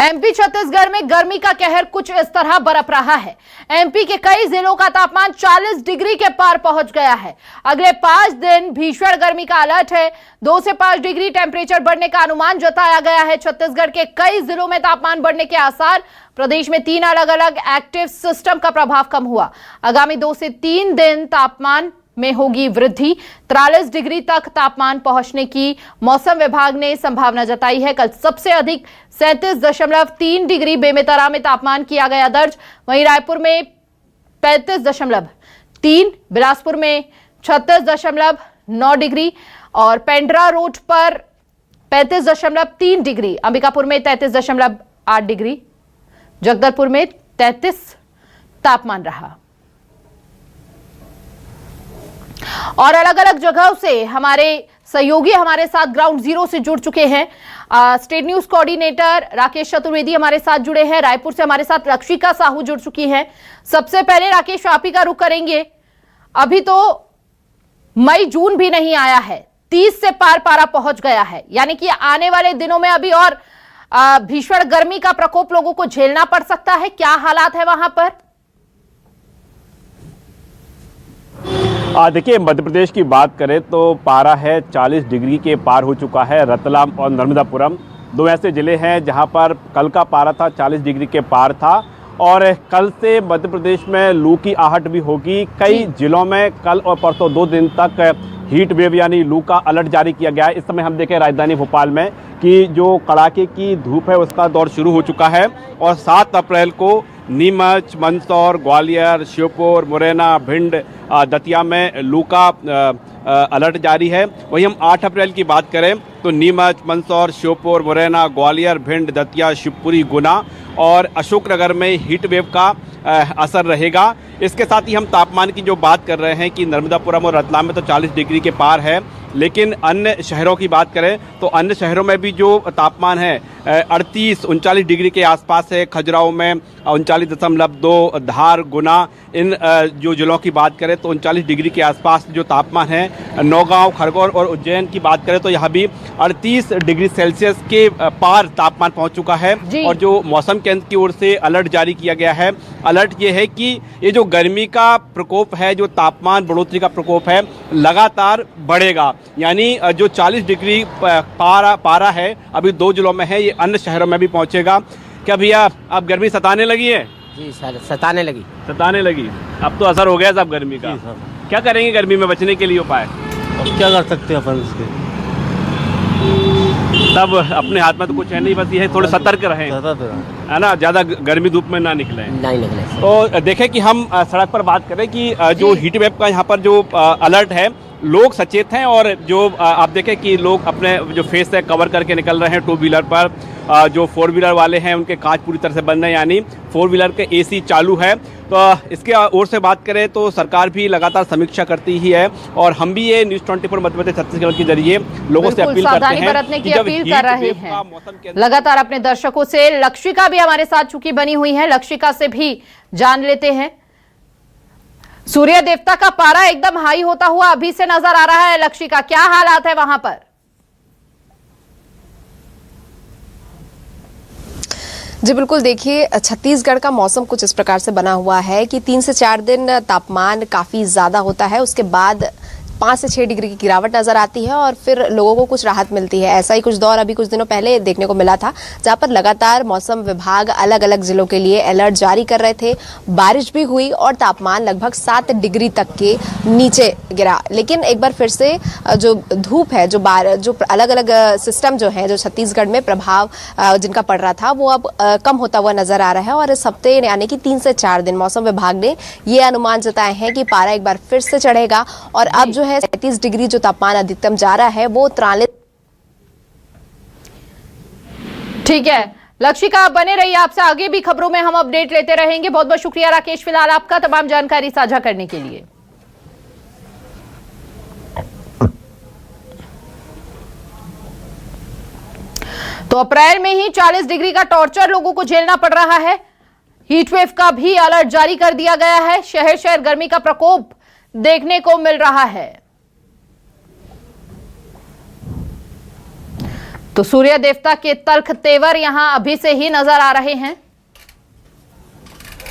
MP Chhattisgarh में गर्मी का कहर कुछ इस तरह बरप रहा है। एमपी के कई जिलों का तापमान 40 डिग्री के पार पहुंच गया है। अगले 5 दिन भीषण गर्मी का अलर्ट है। 2 से 5 डिग्री टेंपरेचर बढ़ने का अनुमान जताया गया है। छत्तीसगढ़ के कई जिलों में तापमान बढ़ने के आसार। प्रदेश में 3 अलग अलग एक्टिव सिस्टम का प्रभाव कम हुआ। आगामी 2 से 3 दिन तापमान में होगी वृद्धि। 43 डिग्री तक तापमान पहुंचने की मौसम विभाग ने संभावना जताई है। कल सबसे अधिक 37.3 डिग्री बेमेतरा में तापमान किया गया दर्ज। वहीं रायपुर में 35.3, बिलासपुर में 36.9 डिग्री और पेंड्रा रोड पर 35.3 डिग्री, अंबिकापुर में 33.8 डिग्री, जगदलपुर में 33 तापमान रहा। और अलग अलग जगहों से हमारे सहयोगी हमारे साथ ग्राउंड जीरो से जुड़ चुके हैं। State news coordinator Rakesh Chaturvedi हमारे साथ जुड़े हैं। रायपुर से हमारे साथ लक्षिका साहू जुड़ चुकी हैं। सबसे पहले राकेश, आप ही का रुख करेंगे। अभी तो मई जून भी नहीं आया है, 30 से पार पारा पहुंच गया है, यानी कि आने वाले दिनों में अभी और भीषण गर्मी का प्रकोप लोगों को झेलना पड़ सकता है। क्या हालात है वहां पर? देखिए, मध्य प्रदेश की बात करें तो पारा है 40 डिग्री के पार हो चुका है। रतलाम और नर्मदापुरम 2 ऐसे ज़िले हैं जहां पर कल का पारा था 40 डिग्री के पार था। और कल से मध्य प्रदेश में लू की आहट भी होगी। कई जिलों में कल और परसों 2 दिन तक हीट वेव यानी लू का अलर्ट जारी किया गया है। इस समय हम देखें राजधानी भोपाल में कि जो कड़ाके की धूप है उसका दौर शुरू हो चुका है। और 7 अप्रैल को नीमच, मंदसौर, ग्वालियर, श्योपुर, मुरैना, भिंड, दतिया में लू का अलर्ट जारी है। वहीं हम 8 अप्रैल की बात करें तो नीमच, मंदसौर, श्योपुर, मुरैना, ग्वालियर, भिंड, दतिया, शिवपुरी, गुना और अशोकनगर में हीट वेव का असर रहेगा। इसके साथ ही हम तापमान की जो बात कर रहे हैं कि नर्मदापुरम और रतलाम में तो 40 डिग्री के पार है, लेकिन अन्य शहरों की बात करें तो अन्य शहरों में भी जो तापमान है 38-39 डिग्री के आसपास है। खजुराहो में 39.2, धार, गुना, इन जो जिलों की बात करें तो 39 डिग्री के आसपास जो तापमान है। नौगांव, खरगोन और उज्जैन की बात करें तो यहाँ भी 38 डिग्री सेल्सियस के पार तापमान पहुँच चुका है। और जो मौसम केंद्र की ओर से अलर्ट जारी किया गया है, अलर्ट ये है कि ये जो गर्मी का प्रकोप है, जो तापमान बढ़ोतरी का प्रकोप है, लगातार बढ़ेगा। यानी जो 40 डिग्री पारा है अभी 2 जिलों में है, ये अन्य शहरों में भी पहुंचेगा। क्या भैया, अब गर्मी सताने लगी है? जी सर, सताने लगी। अब तो असर हो गया सब गर्मी का। क्या करेंगे गर्मी में बचने के लिए उपाय? अब क्या कर सकते हैं अपन इसके? तब अपने हाथ में तो कुछ है नहीं, बस ये है थोड़े सतर्क रहें, है ना, ज़्यादा गर्मी धूप में ना निकलें। तो देखें कि हम सड़क पर बात करें कि जो हीट वेव का यहाँ पर जो अलर्ट है, लोग सचेत हैं। और जो आप देखें कि लोग अपने जो फेस है कवर करके निकल रहे हैं 2 व्हीलर पर। जो 4 व्हीलर वाले हैं उनके कांच पूरी तरह से बंद है, यानी 4 व्हीलर के एसी चालू है। तो इसके ओर से बात करें तो सरकार भी लगातार समीक्षा करती ही है। और हम भी ये न्यूज़ 24 मध्य प्रदेश छत्तीसगढ़ के जरिए लोगों से अपील करते हैं बरतने की अपील कर रहे हैं लगातार अपने दर्शकों से। लक्षिका भी हमारे साथ चूंकि बनी हुई है, लक्षिका से भी जान लेते हैं। सूर्य देवता का पारा एकदम हाई होता हुआ अभी से नजर आ रहा है। लक्षिका, क्या हालात है वहां पर? जी बिल्कुल, देखिए छत्तीसगढ़ का मौसम कुछ इस प्रकार से बना हुआ है कि 3 से 4 दिन तापमान काफ़ी ज़्यादा होता है, उसके बाद 5 से 6 डिग्री की गिरावट नजर आती है और फिर लोगों को कुछ राहत मिलती है। ऐसा ही कुछ दौर अभी कुछ दिनों पहले देखने को मिला था, जहां पर लगातार मौसम विभाग अलग अलग जिलों के लिए अलर्ट जारी कर रहे थे। बारिश भी हुई और तापमान लगभग 7 डिग्री तक के नीचे गिरा। लेकिन एक बार फिर से जो धूप है, जो अलग अलग सिस्टम जो है, जो छत्तीसगढ़ में प्रभाव जिनका पड़ रहा था, वो अब कम होता हुआ नजर आ रहा है। और इस हफ्ते यानी कि 3 से 4 दिन मौसम विभाग ने ये अनुमान जताए हैं कि पारा एक बार फिर से चढ़ेगा। और अब जो है 37 डिग्री जो तापमान अधिकतम जा रहा है वो 43। ठीक है लक्षिका, आप बने रहिए, आपसे आगे भी खबरों में हम अपडेट लेते रहेंगे। बहुत बहुत शुक्रिया राकेश, फिलहाल आपका तमाम जानकारी साझा करने के लिए। तो अप्रैल में ही 40 डिग्री का टॉर्चर लोगों को झेलना पड़ रहा है। हीटवेव का भी अलर्ट जारी कर दिया गया है। शहर शहर गर्मी का प्रकोप देखने को मिल रहा है। तो सूर्य देवता के तल्ख तेवर यहाँ अभी से ही नजर आ रहे हैं।